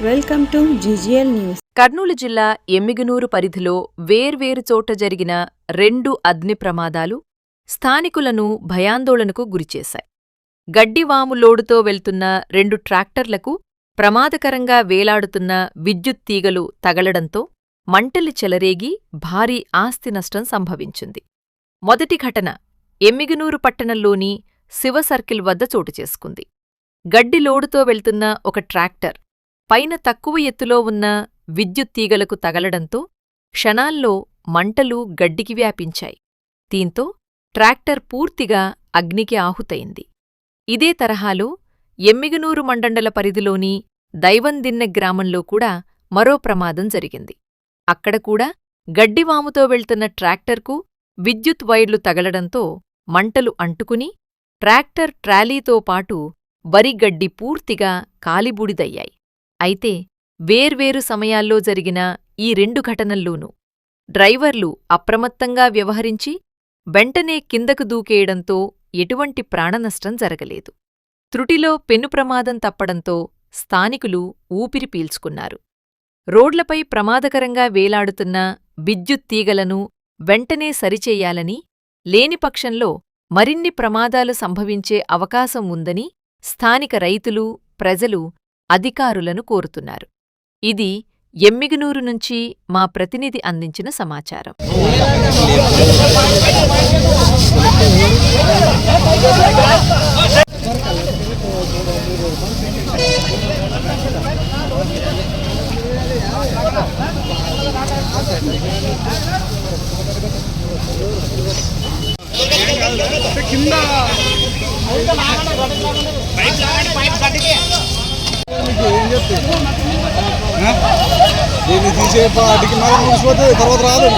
Welcome to GGL news. Kurnool జిల్లా ఎమ్మిగనూరు పరిధిలో వేర్వేరు చోట జరిగిన 2 అగ్ని ప్రమాదాలు స్థానికులను భయాందోళనకు గురిచేశాయి. గడ్డివాము లోడుతో వెళ్తున్న 2 ట్రాక్టర్లకు ప్రమాదకరంగా వేలాడుతున్న విద్యుత్ తీగలు తగలడంతో మంటలు చెలరేగి భారీ ఆస్తి నష్టం సంభవించింది. మొదటి ఘటన ఎమ్మిగనూరు పట్టణంలోని శివ సర్కిల్ వద్ద చోటుచేసుకుంది. గడ్డి లోడుతో వెళ్తున్న ఒక ట్రాక్టర్ పైన తక్కువ ఎత్తులో ఉన్న విద్యుత్ తీగలకు తగలడంతో క్షణాల్లో మంటలు గడ్డికి వ్యాపించాయి. దీంతో ట్రాక్టర్ పూర్తిగా అగ్నికి ఆహుతయింది. ఇదే తరహాలో ఎమ్మిగనూరు మండల పరిధిలోని దైవందిన్నె గ్రామంలో కూడా మరో ప్రమాదం జరిగింది. అక్కడ కూడా గడ్డివాముతో వెళ్తున్న ట్రాక్టర్కు విద్యుత్ వైర్లు తగలడంతో మంటలు అంటుకుని ట్రాక్టర్ ట్రాలీతో పాటు వరిగడ్డి పూర్తిగా కాలిబూడిదయ్యాయి. అయితే వేర్వేరు సమయాల్లో జరిగిన ఈ 2 ఘటనల్లోనూ డ్రైవర్లు అప్రమత్తంగా వ్యవహరించి వెంటనే కిందకు దూకేయడంతో ఎటువంటి ప్రాణనష్టం జరగలేదు. త్రుటిలో పెను ప్రమాదం తప్పడంతో స్థానికులు ఊపిరి పీల్చుకున్నారు. రోడ్లపై ప్రమాదకరంగా వేలాడుతున్న విద్యుత్ తీగలను వెంటనే సరిచెయ్యాలని, లేని పక్షంలో మరిన్ని ప్రమాదాలు సంభవించే అవకాశం ఉందని స్థానిక రైతులు, ప్రజలు అధికారులను కోరుతున్నారు. ఇది ఎమ్మిగనూరు నుంచి మా ప్రతినిధి అందించిన సమాచారం. దీన్ని తీసే పాటికి మరి ముగిసిపోతుంది, తర్వాత రాదు.